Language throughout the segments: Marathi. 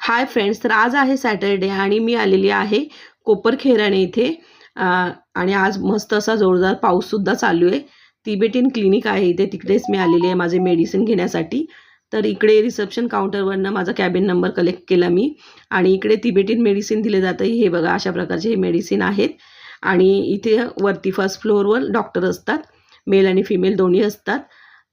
हाय फ्रेंड्स, तर आज आहे सॅटरडे आणि मी आलेली आहे कोपरखैरणे इथे आणि आज मस्त असा जोरदार पाऊससुद्धा चालू आहे. तिबेटियन क्लिनिक आहे इथे, तिकडेच मी आलेली आहे माझे मेडिसिन घेण्यासाठी. तर इकडे रिसेप्शन काउंटरवरनं माझा कॅबिन नंबर कलेक्ट केला मी आणि इकडे तिबेटियन मेडिसिन दिले जातं. हे बघा, अशा प्रकारचे हे मेडिसिन आहेत आणि इथे वरती फर्स्ट फ्लोअरवर डॉक्टर असतात, मेल आणि फिमेल दोन्ही असतात.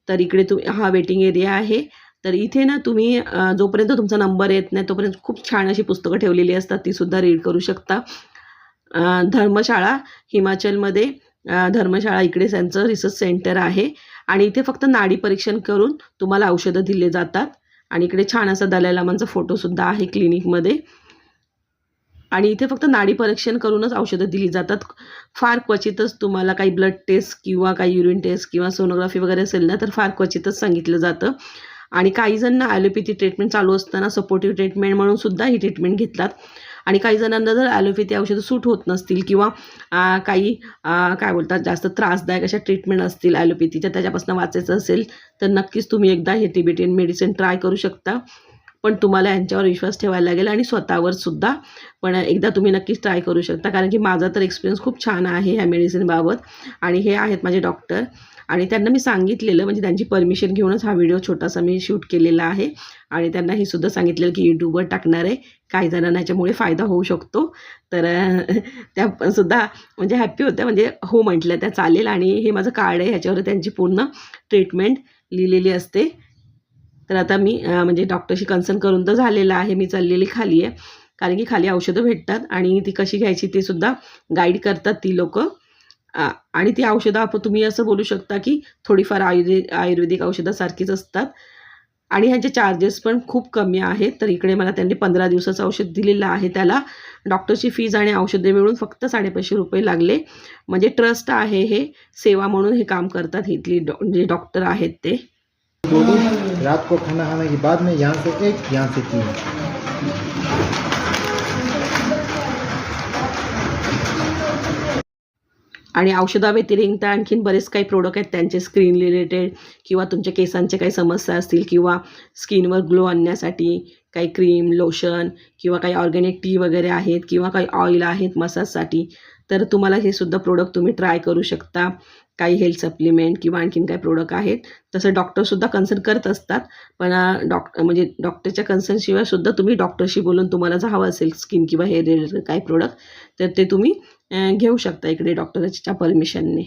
तर इकडे हा वेटिंग एरिया आहे. तर इथे ना तुम्ही जोपर्यंत तुमचा नंबर येत नाही तोपर्यंत खूप छान अशी पुस्तकं ठेवलेली असतात, तीसुद्धा रीड करू शकता. धर्मशाळा हिमाचलमध्ये, धर्मशाळा इकडे त्यांचं रिसर्च सेंटर आहे आणि इथे फक्त नाडी परीक्षण करून तुम्हाला औषधं दिले जातात. आणि इकडे छान असा दलाई लामांचा फोटोसुद्धा आहे क्लिनिकमध्ये. आणि इथे फक्त नाडी परीक्षण करूनच औषधं दिली जातात. फार क्वचितच तुम्हाला काही ब्लड टेस्ट किंवा काही युरिन टेस्ट किंवा सोनोग्राफी वगैरे असेल ना, तर फार क्वचितच सांगितलं जातं. आणि काही जणांना ॲलोपॅथी ट्रीटमेंट चालू असताना सपोर्टिव्ह ट्रीटमेंट म्हणून सुद्धा ही ट्रीटमेंट घेतात. आणि काही जणांना जर ॲलोपॅथी औषधं सूट होत नसतील किंवा काही काय बोलतात जास्त त्रासदायक अशा ट्रीटमेंट असतील ॲलोपॅथीच्या, त्याच्यापासून वाचायचं असेल तर नक्कीच तुम्ही एकदा हे तिबेटियन मेडिसिन ट्राय करू शकता. पण तुम्हाला यांच्यावर विश्वास ठेवायला लागेल आणि स्वतःवर सुद्धा. पण एकदा तुम्ही नक्कीच ट्राय करू शकता, कारण की माझा तर एक्सपिरियन्स खूप छान आहे ह्या मेडिसिनबाबत. आणि हे आहेत माझे डॉक्टर आणि त्यांना मी सांगितलेलं, म्हणजे त्यांची परमिशन घेऊनच हा व्हिडिओ छोटासा मी शूट केलेला आहे. आणि त्यांना हे सुद्धा सांगितलेलं की यूट्यूबवर टाकणार आहे, काही जणांना याच्यामुळे फायदा होऊ शकतो. तर त्या सुद्धा म्हणजे हॅप्पी होत्या, म्हणजे हो म्हटल्या त्या चालेल. आणि हे माझं कार्ड आहे, ह्याच्यावर त्यांची पूर्ण ट्रीटमेंट लिहिलेली असते. तर आता मी म्हणजे डॉक्टरशी कन्सल्ट करून तर झालेलं आहे, मी चाललेली खाली आहे, कारण की खाली औषधं भेटतात आणि ती कशी घ्यायची ते सुद्धा गाईड करतात ती लोकं. आणि ती औषधं तुम्ही असं बोलू शकता की थोडीफार आयुर्वेदिक औषधासारखीच असतात आणि ह्यांचे चार्जेस पण खूप कमी आहेत. तर इकडे मला त्यांनी 15 दिवसाचं औषध दिलेलं आहे. त्याला डॉक्टरची फीज आणि औषधे मिळून फक्त 550 रुपये लागले. म्हणजे ट्रस्ट आहे, हे सेवा म्हणून हे काम करतात इथली जे डॉक्टर आहेत ते. रात को खाना खाने के बाद में यहाँ से 1, यहाँ से 3. आणि औषधाव्यतिरिक्त आणखीन बरेच काही प्रोडक्ट आहेत त्यांचे, स्किन रिलेटेड किंवा तुमच्या केसांचे काही समस्या असतील किंवा स्किनवर ग्लो आणण्यासाठी काही क्रीम, लोशन किंवा काही ऑर्गॅनिक टी वगैरे आहेत किंवा काही ऑइल आहेत मसाजसाठी. तर तुम्हाला हे सुद्धा प्रोडक्ट तुम्ही ट्राय करू शकता. काही हेल्थ सप्लिमेंट किंवा आणखीन काही प्रोडक्ट आहेत. तसं डॉक्टरसुद्धा कन्सल्ट करत असतात, पण म्हणजे डॉक्टरच्या कन्सल्टशिवाय सुद्धा तुम्ही डॉक्टरशी बोलून तुम्हाला जर हवं असेल स्किन किंवा हेअर रिलेटेड काही प्रोडक्ट तर ते तुम्ही घेऊ शकता इकडे डॉक्टरच्या परमिशनने.